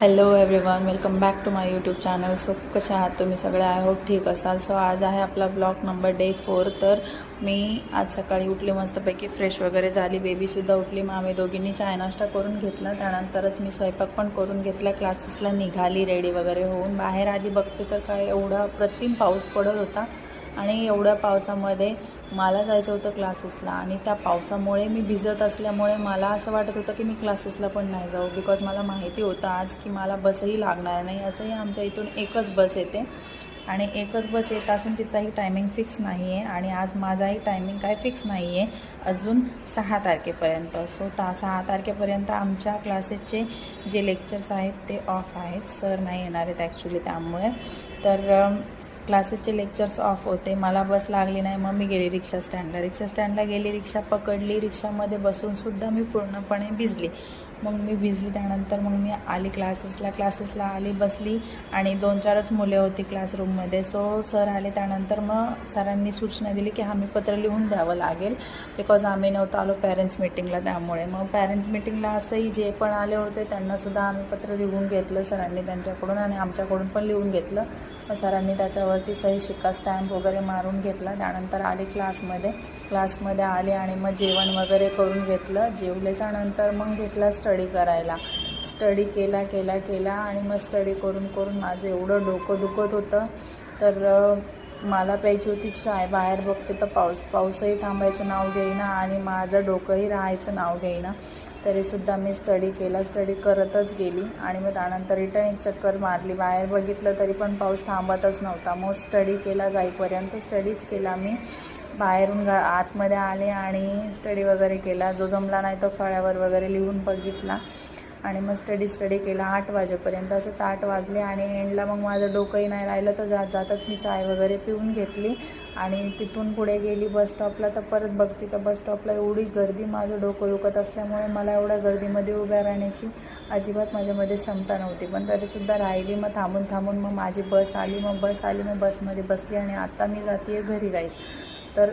Hello everyone, welcome back to my YouTube channel. So कशा आहात तुम्ही सगळे? आय होप ठीक असाल. सो आज आहे आपला ब्लॉग नंबर डे 4. तर मी आज सकाळी उठली, मस्तपैकी फ्रेश वगैरे झाली, बेबीसुद्धा उठली. मग आम्ही दोघींनी चाय नाश्ता करून घेतला. त्यानंतरच मी स्वयंपाक पण करून घेतला. क्लासेसला निघाली रेडी वगैरे होऊन. बाहेर आधी बघते तर काय एवढा अप्रतिम पाऊस पडत होता आणि एवढ्या पावसामध्ये मला जायचं होतं क्लासेसला आणि त्या पावसामुळे मी भिजत असल्यामुळे मला असं वाटत होतं की मी क्लासेसला पण नाही जाऊ. बिकॉज मला माहिती होतं आज की मला बसही लागणार नाही. असंही आमच्या इथून एकच बस येते आणि एकच बस येत असून तिचाही टायमिंग फिक्स नाही आहे आणि आज माझाही टायमिंग काय फिक्स नाही आहे अजून 6 तारखेपर्यंत. सो 6 तारखेपर्यंत आमच्या क्लासेसचे जे लेक्चर्स आहेत ते ऑफ आहेत. सर नाही येणार आहेत ॲक्च्युली, त्यामुळे तर क्लासेसचे लेक्चर्स ऑफ होते. मला बस लागली नाही. मग मी गेली रिक्षा स्टँडला गेली, रिक्षा पकडली. रिक्षामध्ये बसूनसुद्धा मी पूर्णपणे भिजली. मग मी भिजली, त्यानंतर मग मी आली क्लासेसला आली, बसली आणि 2-4च मुले होती क्लासरूममध्ये. सो सर आले. त्यानंतर मग सरांनी सूचना दिली की आम्ही पत्र लिहून द्यावं लागेल बिकॉज आम्ही नव्हतो आलो पॅरेंट्स मीटिंगला. त्यामुळे मग पॅरेंट्स मीटिंगला असंही जे पण आले होते त्यांनासुद्धा आम्ही पत्र लिहून घेतलं सरांनी त्यांच्याकडून आणि आमच्याकडून पण लिहून घेतलं. मग सरांनी त्याच्यावरती सही शिक्का स्टॅम्प वगैरे मारून घेतला. त्यानंतर आले क्लासमध्ये आले आणि मग जेवण वगैरे करून घेतलं. जेवल्याच्या नंतर मग घेतला स्टडी करायला. स्टडी केला आणि मग स्टडी करून माझं एवढं डोकं दुखत होतं. तर मला प्यायची होती चाय. बाहेर बघते तर पाऊसही थांबायचं नाव घेईना आणि माझं डोकंही राहायचं नाव घेईना. तरीसुद्धा मी स्टडी करतच गेली आणि मग त्यानंतर रिटर्न एक चक्कर मारली. बाहेर बघितलं तरी पण पाऊस थांबतच नव्हता. मग स्टडी केला जाईपर्यंत स्टडीच केला मी. बाहेरून आतमध्ये आले आणि स्टडी वगैरे केला. जो जमला नाही तो फळ्यावर वगैरे लिहून बघितला आणि मग स्टडी केला 8 वाजेपर्यंत. असंच 8 वाजले आणि एंडला मग माझं डोकंही नाही राहिलं. तर जातच मी चाय वगैरे पिऊन घेतली आणि तिथून पुढे गेली बस स्टॉपला. तर परत बघते तर बस स्टॉपला एवढी गर्दी, माझं डोकं दुखत असल्यामुळे मला एवढ्या गर्दीमध्ये उभ्या राहण्याची अजिबात माझ्यामध्ये क्षमता नव्हती. पण तरीसुद्धा राहिली. मग थांबून मग माझी बस आली. मग बसमध्ये बसली आणि आता मी जाते घरी गाईस. तर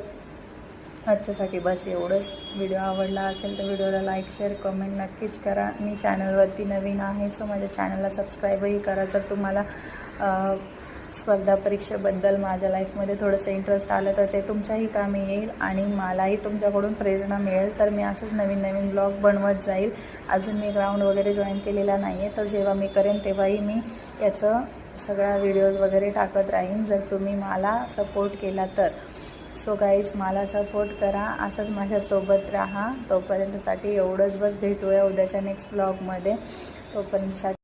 आजच्यासाठी बस एवढंच. व्हिडिओ आवडला असेल तर व्हिडिओला लाईक शेअर कमेंट नक्कीच करा. मी चॅनलवरती नवीन आहे सो माझ्या चॅनलला सबस्क्राईबही करा. जर तुम्हाला स्पर्धा परीक्षेबद्दल माझ्या लाईफमध्ये थोडंसं इंटरेस्ट आलं तर ते तुमच्याही कामी येईल आणि मलाही तुमच्याकडून प्रेरणा मिळेल. तर मी असंच नवीन ब्लॉग बनवत जाईल. अजून मी ग्राउंड वगैरे जॉईन केलेला नाही आहे. तर जेव्हा मी करेन तेव्हाही मी याचं सगळ्या व्हिडिओज वगैरे टाकत राहीन जर तुम्ही मला सपोर्ट केला तर. सो गाईज, मला सपोर्ट करा, असंच माझ्यासोबत राहा. तोपर्यंतसाठी एवढंच बस. भेटूया उद्याच्या नेक्स्ट ब्लॉगमध्ये. तोपर्यंतसाठी